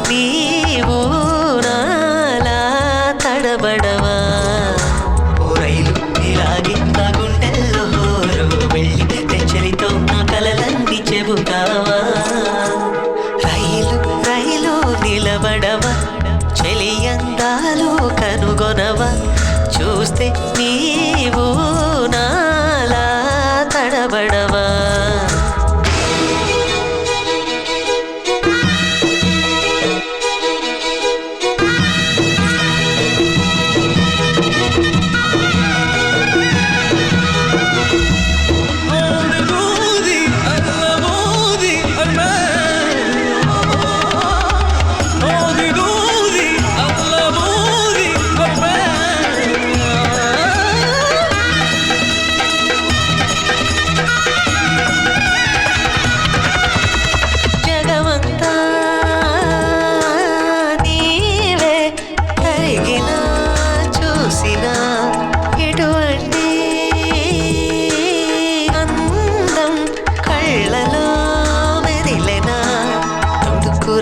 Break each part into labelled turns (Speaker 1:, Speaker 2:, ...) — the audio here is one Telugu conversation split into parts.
Speaker 1: నీవు నాలా తడబడవా రైలు ఇలాగే నా గుండెల్లో హోరు వెళ్ళి తెచ్చలితో నా కలలన్నీ చెబుతావా రైలు రైలు నిలబడవా చెలియందాలు కనుగొనవా చూస్తే నీవు నాలా తడబడవా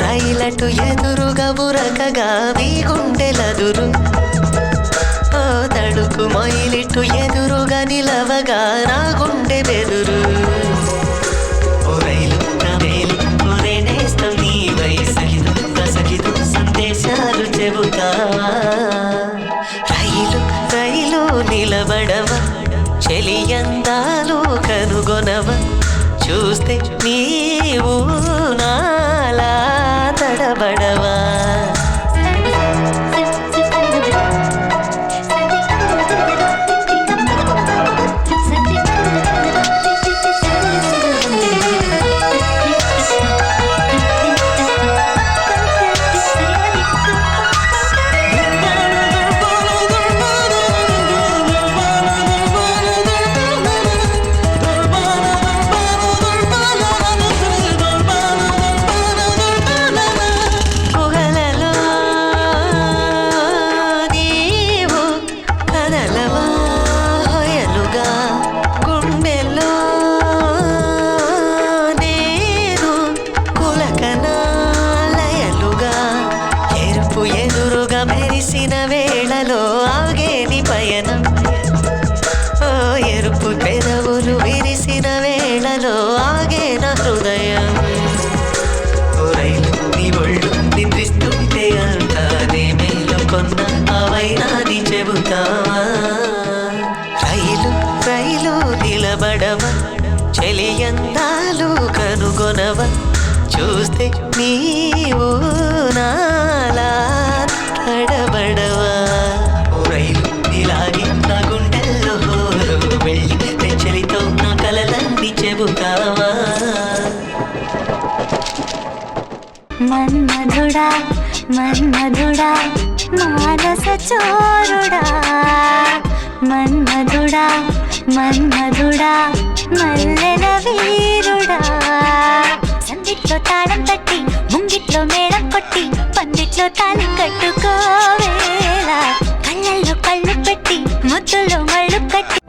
Speaker 1: రైలటు ఎదురుగా బురకగా మీ గుండెలదురు ఓ తడుకు మైలిటు ఎదురుగా నిలవగా నా గుండె బెదురు ఓ రైలు నవేలి నేస్తం నీ సఖిదు సందేశాలు చెబుతావా రైలు రైలు నిలబడవా చెలియందాలు కనుగొనవా చూస్తే నీవు నాలా తడబడవా మెరిసిన వేళలో ఆగేని పయనం ఓ ఎరుపు పెదవులు విరిసిన వేళలో ఆగేన హృదయం రైలు నీ ఒళ్ళు నిద్రిస్తుంటే అంతానే మేలు కొన్న అవైనాని చెబుతావా రైలు రైలు నిలబడవా చెలియందాలు కనుగొనవా చూస్తే నీవు నాలా తడబడవా రైలు ఇలాగే నా గుండెల్లో హోరు వెళ్ళి తెచ్చలితో నా కలలన్నీ చెబుతావా
Speaker 2: మన్మధుడా మన్మధుడా మానస చోరుడా మన్మధుడా మన్మధుడా మల్లెల వీరుడా సందిట్లో తాళం తట్టి ముంగిట్లో మేళం కొట్టి పందిట్లో తాళి కట్టుకోవేళ కళ్ళల్లో కళ్ళు పెట్టి ముద్దులో మళ్ళు కట్టి